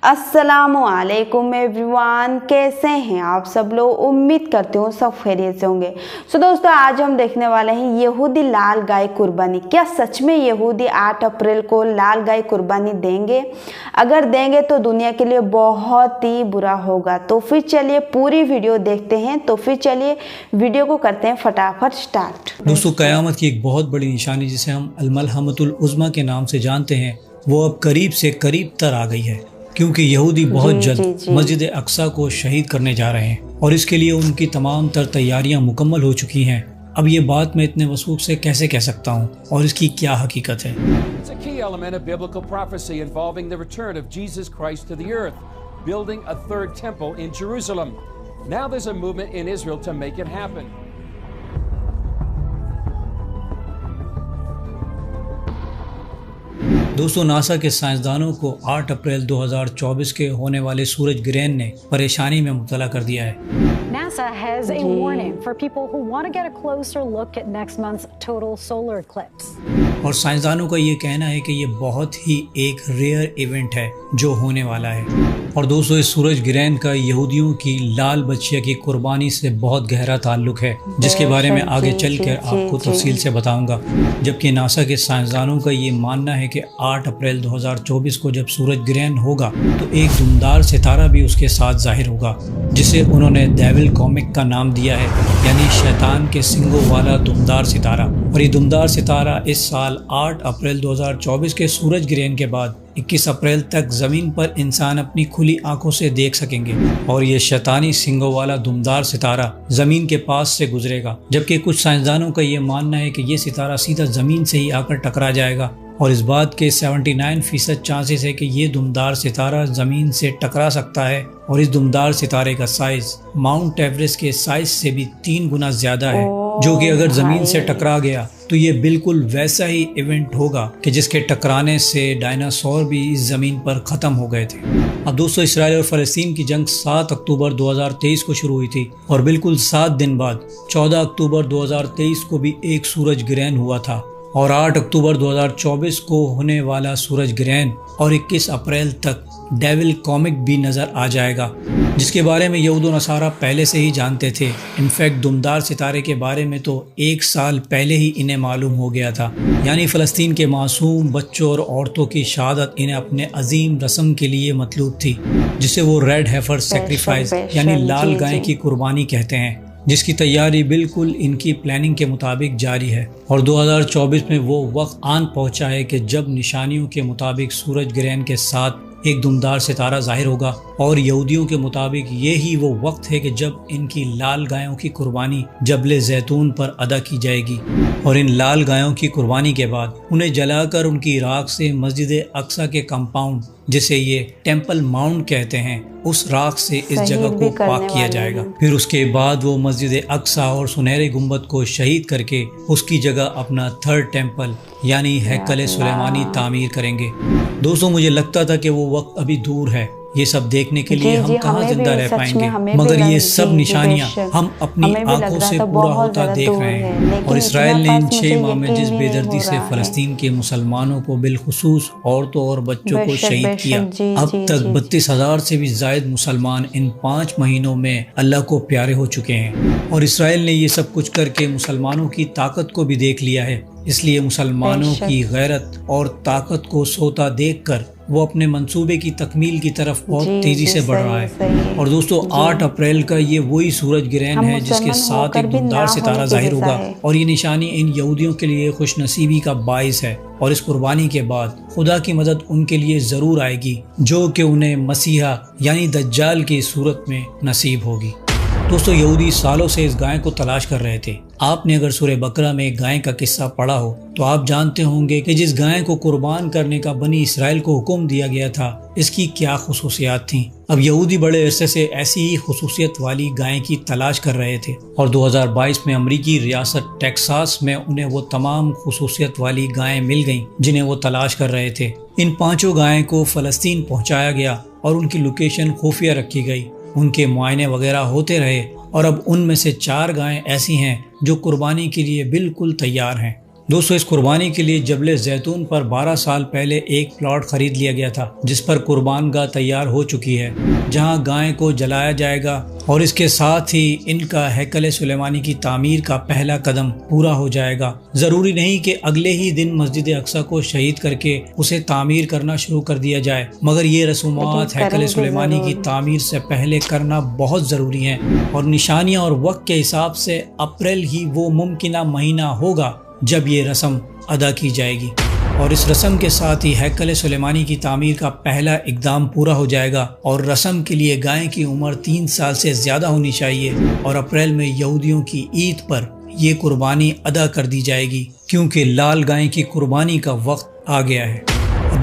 अस्सलामुअलैकुम एवरीवन, कैसे हैं आप सब लोग। उम्मीद करते हूँ सब खैरियत से होंगे। सो दोस्तों, आज हम देखने वाले हैं यहूदी लाल गाय कुर्बानी। क्या सच में यहूदी 8 अप्रैल को लाल गाय कुर्बानी देंगे? अगर देंगे तो दुनिया के लिए बहुत ही बुरा होगा। तो फिर चलिए पूरी वीडियो देखते हैं। तो फिर चलिए वीडियो को करते हैं फटाफट स्टार्ट। दोस्तों, क़यामत की एक बहुत बड़ी निशानी जिसे हम अल-मलहमतुल उज़्मा के नाम से जानते हैं, वो अब करीब से करीब तर आ गई है, क्योंकि यहूदी बहुत जल्द मस्जिद अक्सा को शहीद करने जा रहे हैं और इसके लिए उनकी तमाम तर तैयारियां मुकम्मल हो चुकी हैं। अब ये बात मैं इतने वसूख से कैसे कह सकता हूँ और इसकी क्या हकीकत है। It's a key element of biblical prophecy involving the return of Jesus Christ to the earth, building a third temple in Jerusalem. Now there's a movement in Israel to make it happen. दोस्तों, NASA के साइंसदानों को 8 अप्रैल 2024 के होने वाले सूरज ग्रहण ने परेशानी में मुब्तला कर दिया है। NASA has a warning for people who want to get a closer look at next month's total solar eclipse. और साइंसदानों का ये कहना है कि ये बहुत ही एक रेयर इवेंट है जो होने वाला है। और दोस्तों, इस सूरज ग्रहण का यहूदियों की लाल बच्चिया की कुर्बानी से बहुत गहरा ताल्लुक है, जिसके बारे में आगे चलकर आपको तफसील से बताऊंगा। जबकि नासा के साइंसदानों का ये मानना है कि 8 अप्रैल 2024 को जब सूरज ग्रहण होगा तो एक दुमदार सितारा भी उसके साथ जाहिर होगा, जिसे उन्होंने डेविल कॉमिक का नाम दिया है, यानी शैतान के सिंगों वाला दुमदार सितारा। और ये दुमदार सितारा इस साल 8 अप्रैल 2024 के सूरज ग्रहण के बाद 21 अप्रैल तक ज़मीन पर इंसान अपनी खुली आंखों से देख सकेंगे। और ये शैतानी सिंगों वाला दुमदार सितारा ज़मीन के पास से गुजरेगा, जबकि कुछ साइंसदानों का ये मानना है कि ये सितारा सीधा ज़मीन से ही आकर टकरा जाएगा। और इस बात के 79% चांसेस है कि ये दुमदार सितारा ज़मीन से टकरा सकता है। और इस दुमदार सितारे का साइज़ माउंट एवरेस्ट के साइज़ से भी 3 गुना ज़्यादा है, जो कि अगर ज़मीन से टकरा गया तो ये बिल्कुल वैसा ही इवेंट होगा कि जिसके टकराने से डायनासोर भी इस ज़मीन पर ख़त्म हो गए थे। अब दोस्तों, इसराइल और फ़लस्तीन की जंग 7 अक्टूबर 2023 को शुरू हुई थी और बिल्कुल 7 दिन बाद 14 अक्टूबर 2023 को भी एक सूरज ग्रहण हुआ था। और 8 अक्टूबर 2024 को होने वाला सूरज ग्रहण और 21 अप्रैल तक डेविल कॉमिक भी नज़र आ जाएगा, जिसके बारे में यहूद व नसारा पहले से ही जानते थे। इनफैक्ट दुमदार सितारे के बारे में तो 1 साल पहले ही इन्हें मालूम हो गया था। यानी फ़लस्तीन के मासूम बच्चों और औरतों की शहादत इन्हें अपने अजीम रस्म के लिए मतलूब थी, जिसे वो रेड हेफर सेक्रीफाइस यानी लाल गाय की कुर्बानी कहते हैं, जिसकी तैयारी बिल्कुल इनकी प्लानिंग के मुताबिक जारी है। और 2024 में वो वक्त आन पहुंचा है कि जब निशानियों के मुताबिक सूरज ग्रहण के साथ एक दुमदार सितारा जाहिर होगा। और यहूदियों के मुताबिक ये ही वो वक्त है कि जब इनकी लाल गायों की कुर्बानी जबल जैतून पर अदा की जाएगी। और इन लाल गायों की कुर्बानी के बाद उन्हें जलाकर उनकी राख से मस्जिद अक्सा के कंपाउंड, जिसे ये टेम्पल माउंट कहते हैं, उस राख से इस जगह को पाक किया जाएगा। फिर उसके बाद वो मस्जिद अक्सा और सुनहरे गुंबद को शहीद करके उसकी जगह अपना थर्ड टेम्पल यानी हैकल सुलेमानी तामीर करेंगे। दोस्तों, मुझे लगता था कि वो वक्त अभी दूर है, ये सब देखने के लिए हम कहाँ जिंदा रह पाएंगे, मगर ये सब निशानियाँ हम अपनी आंखों से पूरा होता देख रहे हैं। और इसराइल ने इन 6 माह में जिस बेदर्दी से फ़लस्तीन के मुसलमानों को बिलखुसूस औरतों और बच्चों को शहीद किया, अब तक 32,000 से भी ज़ायद मुसलमान इन 5 महीनों में अल्लाह को प्यारे हो चुके हैं। और इसराइल ने ये सब कुछ करके मुसलमानों की ताकत को भी देख लिया है, इसलिए मुसलमानों की गैरत और ताकत को सोता देखकर वो अपने मंसूबे की तकमील की तरफ बहुत तेजी से बढ़ रहा है। और दोस्तों, 8 अप्रैल का ये वही सूरज ग्रहण है जिसके साथ एक दुमदार सितारा जाहिर होगा। और ये निशानी इन यहूदियों के लिए खुशनसीबी का बाइस है। और इस कुर्बानी के बाद खुदा की मदद उनके लिए ज़रूर आएगी, जो कि उन्हें मसीहा यानी दज्जाल की सूरत में नसीब होगी। दोस्तों, यहूदी सालों से इस गाय को तलाश कर रहे थे। आपने अगर सूरह बकरा में एक गाय का किस्सा पढ़ा हो तो आप जानते होंगे कि जिस गाय को कुर्बान करने का बनी इसराइल को हुक्म दिया गया था, इसकी क्या खुसूसियात थीं। अब यहूदी बड़े अरसे से ऐसी ही खुसूसियत वाली गाय की तलाश कर रहे थे और 2022 में अमरीकी रियासत टेक्सास में उन्हें वो तमाम खुसूसियत वाली गायें मिल गईं जिन्हें वो तलाश कर रहे थे। इन 5 गायों को फ़लस्तीन पहुँचाया गया और उनकी लोकेशन खुफिया रखी गई। उनके मुआयने वगैरह होते रहे और अब उनमें से 4 गायें ऐसी हैं जो कुर्बानी के लिए बिल्कुल तैयार हैं। دوستو اس قربانی کے لیے جبل زیتون پر 12 سال پہلے ایک پلاٹ خرید لیا گیا تھا جس پر قربان گاہ تیار ہو چکی ہے، جہاں گائے کو جلایا جائے گا، اور اس کے ساتھ ہی ان کا ہیکل سلیمانی کی تعمیر کا پہلا قدم پورا ہو جائے گا۔ ضروری نہیں کہ اگلے ہی دن مسجد اقصی کو شہید کر کے اسے تعمیر کرنا شروع کر دیا جائے، مگر یہ رسومات ہیکل سلیمانی کی تعمیر سے پہلے کرنا بہت ضروری ہیں، اور نشانیاں اور وقت کے حساب سے اپریل ہی وہ ممکنہ مہینہ ہوگا جب یہ رسم ادا کی جائے گی، اور اس رسم کے ساتھ ہی ہیکل سلیمانی کی تعمیر کا پہلا اقدام پورا ہو جائے گا، اور رسم کے لیے گائے کی عمر 3 سال سے زیادہ ہونی چاہیے، اور اپریل میں یہودیوں کی عید پر یہ قربانی ادا کر دی جائے گی، کیونکہ لال گائے کی قربانی کا وقت آ گیا ہے۔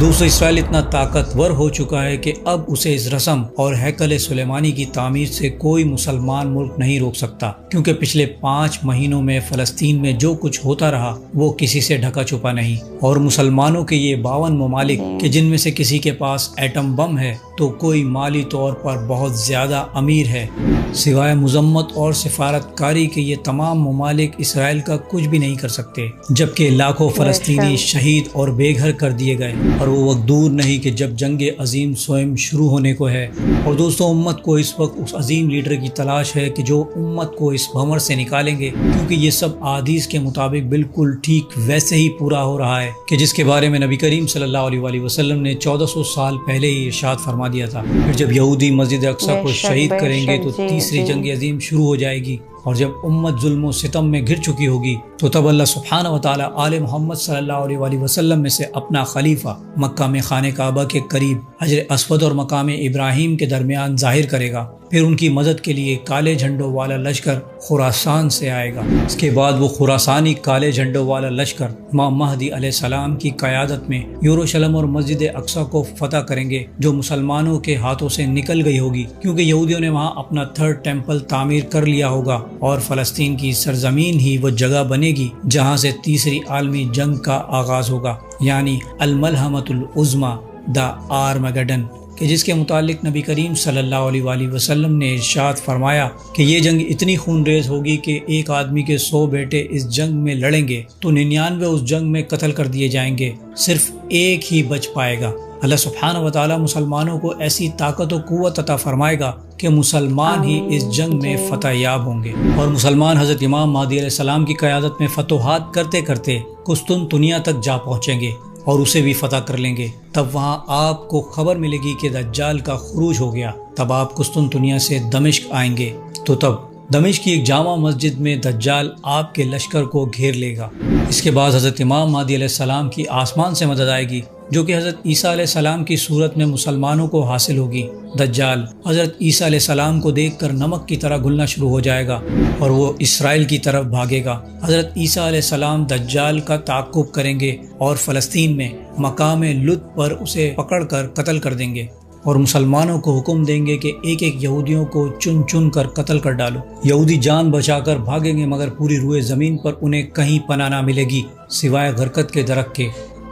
دوسرا اسرائیل اتنا طاقتور ہو چکا ہے کہ اب اسے اس رسم اور ہیکل سلیمانی کی تعمیر سے کوئی مسلمان ملک نہیں روک سکتا، کیونکہ پچھلے 5 مہینوں میں فلسطین میں جو کچھ ہوتا رہا وہ کسی سے ڈھکا چھپا نہیں، اور مسلمانوں کے یہ 52 ممالک کہ جن میں سے کسی کے پاس ایٹم بم ہے تو کوئی مالی طور پر بہت زیادہ امیر ہے، سوائے مذمت اور سفارت کاری کے یہ تمام ممالک اسرائیل کا کچھ بھی نہیں کر سکتے، جبکہ لاکھوں فلسطینی شہید اور بے گھر کر دیے گئے، اور وہ وقت دور نہیں کہ جب جنگ عظیم سوئم شروع ہونے کو ہے۔ اور دوستوں، امت کو اس وقت اس عظیم لیڈر کی تلاش ہے کہ جو امت کو اس بھنور سے نکالیں گے، کیونکہ یہ سب احادیث کے مطابق بالکل ٹھیک ویسے ہی پورا ہو رہا ہے کہ جس کے بارے میں نبی کریم صلی اللہ علیہ وآلہ وسلم نے 1400 سال پہلے ہی ارشاد فرما دیا تھا۔ پھر جب یہودی مسجد اقصی کو شہید کریں گے تو تیسری جنگ عظیم شروع ہو جائے گی، اور جب امت ظلم و ستم میں گر چکی ہوگی تو تب اللہ سبحانہ و تعالی آل محمد صلی اللہ علیہ وآلہ وسلم میں سے اپنا خلیفہ مکہ میں خانہ کعبہ کے قریب حجر اسود اور مقام ابراہیم کے درمیان ظاہر کرے گا۔ پھر ان کی مدد کے لیے کالے جھنڈوں والا لشکر خراسان سے آئے گا۔ اس کے بعد وہ خراسانی کالے جھنڈوں والا لشکر امام مہدی علیہ السلام کی قیادت میں یروشلم اور مسجد اقصی کو فتح کریں گے، جو مسلمانوں کے ہاتھوں سے نکل گئی ہوگی، کیونکہ یہودیوں نے وہاں اپنا 3rd ٹیمپل تعمیر کر لیا ہوگا، اور فلسطین کی سرزمین ہی وہ جگہ بنے گی جہاں سے تیسری عالمی جنگ کا آغاز ہوگا، یعنی الملحمۃ العظمیٰ، دا آرمگڈن، کہ جس کے متعلق نبی کریم صلی اللہ علیہ وآلہ وسلم نے ارشاد فرمایا کہ یہ جنگ اتنی خون ریز ہوگی کہ ایک آدمی کے 100 بیٹے اس جنگ میں لڑیں گے تو 99 اس جنگ میں قتل کر دیے جائیں گے، صرف ایک ہی بچ پائے گا۔ اللہ سبحانہ و تعالی مسلمانوں کو ایسی طاقت و قوت عطا فرمائے گا کہ مسلمان ہی اس جنگ میں فتح یاب ہوں گے، اور مسلمان حضرت امام مہدی علیہ السلام کی قیادت میں فتوحات کرتے کرتے قسطنطنیہ تک جا پہنچیں گے اور اسے بھی فتح کر لیں گے۔ تب وہاں آپ کو خبر ملے گی کہ دجال کا خروج ہو گیا، تب آپ قسطنطنیہ سے دمشق آئیں گے، تو تب دمشق کی ایک جامع مسجد میں دجال آپ کے لشکر کو گھیر لے گا۔ اس کے بعد حضرت امام مہدی علیہ السلام کی آسمان سے مدد آئے گی، جو کہ حضرت عیسیٰ علیہ السلام کی صورت میں مسلمانوں کو حاصل ہوگی۔ دجال حضرت عیسیٰ علیہ السلام کو دیکھ کر نمک کی طرح گھلنا شروع ہو جائے گا اور وہ اسرائیل کی طرف بھاگے گا۔ حضرت عیسیٰ علیہ السلام دجال کا تعاقب کریں گے اور فلسطین میں مقام لد پر اسے پکڑ کر قتل کر دیں گے، اور مسلمانوں کو حکم دیں گے کہ ایک ایک یہودیوں کو چن چن کر قتل کر ڈالو۔ یہودی جان بچا کر بھاگیں گے، مگر پوری روئے زمین پر انہیں کہیں پناہ نہ ملے گی سوائے غرقد کے درخت کے۔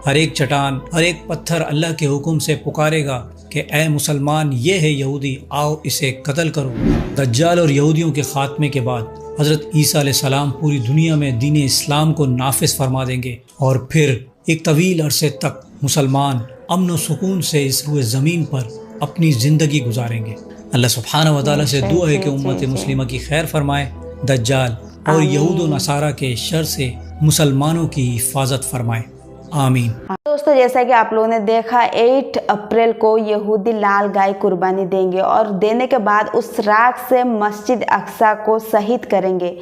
ہر ایک چٹان، ہر ایک پتھر اللہ کے حکم سے پکارے گا کہ اے مسلمان، یہ ہے یہودی، آؤ اسے قتل کرو۔ دجال اور یہودیوں کے خاتمے کے بعد حضرت عیسیٰ علیہ السلام پوری دنیا میں دین اسلام کو نافذ فرما دیں گے، اور پھر ایک طویل عرصے تک مسلمان امن و سکون سے اس روئے زمین پر اپنی زندگی گزاریں گے۔ اللہ سبحانہ و تعالیٰ سے دعا ہے کہ امت مسلمہ کی خیر فرمائے، دجال اور یہود و نصارہ کے شر سے مسلمانوں کی حفاظت فرمائے، آمین۔ دوستو، جیسا کہ آپ لوگوں نے دیکھا 8 اپریل کو یہودی لال گائے قربانی دیں گے، اور دینے کے بعد اس راکھ سے مسجد اقصی کو شہید کریں گے۔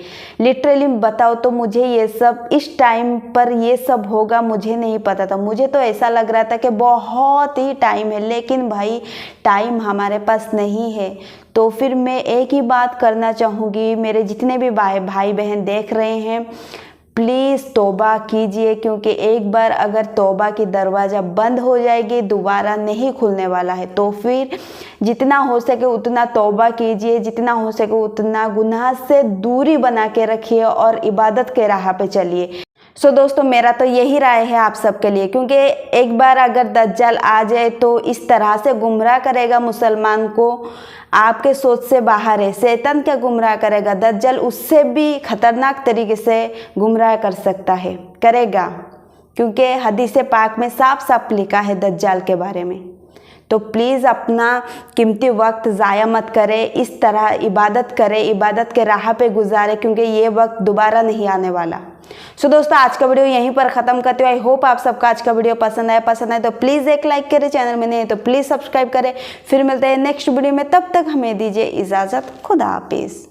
لٹرلی بتاؤ تو مجھے یہ سب اس ٹائم پر یہ سب ہوگا مجھے نہیں پتا تھا۔ مجھے تو ایسا لگ رہا تھا کہ بہت ہی ٹائم ہے، لیکن بھائی ٹائم ہمارے پاس نہیں ہے۔ تو پھر میں ایک ہی بات کرنا چاہوں گی، میرے جتنے بھی بھائی بہن دیکھ رہے ہیں، پلیز توبہ کیجئے، کیونکہ ایک بار اگر توبہ کی دروازہ بند ہو جائے گی دوبارہ نہیں کھلنے والا ہے۔ تو پھر جتنا ہو سکے اتنا توبہ کیجئے، جتنا ہو سکے اتنا گناہ سے دوری بنا کے رکھیے اور عبادت کے راہ پہ چلیے۔ सो दोस्तों मेरा तो यही राय है आप सबके लिए, क्योंकि एक बार अगर दज्जाल आ जाए तो इस तरह से गुमराह करेगा मुसलमान को, आपके सोच से बाहर है। शैतान क्या गुमराह करेगा, दज्जाल उससे भी खतरनाक तरीके से गुमराह कर सकता है, करेगा, क्योंकि हदीस पाक में साफ साफ लिखा है दज्जाल के बारे में। तो प्लीज़ अपना कीमती वक्त ज़ाया मत करें, इस तरह इबादत करें, इबादत के राह पे गुजारें, क्योंकि ये वक्त दोबारा नहीं आने वाला। सो दोस्तों आज का वीडियो यहीं पर ख़त्म करते हुए आई होप आप सबका आज का वीडियो पसंद आए तो प्लीज़ एक लाइक करें, चैनल में नहीं है तो प्लीज़ सब्सक्राइब करें। फिर मिलते हैं नेक्स्ट वीडियो में, तब तक हमें दीजिए इजाज़त। खुदा हाफिज़।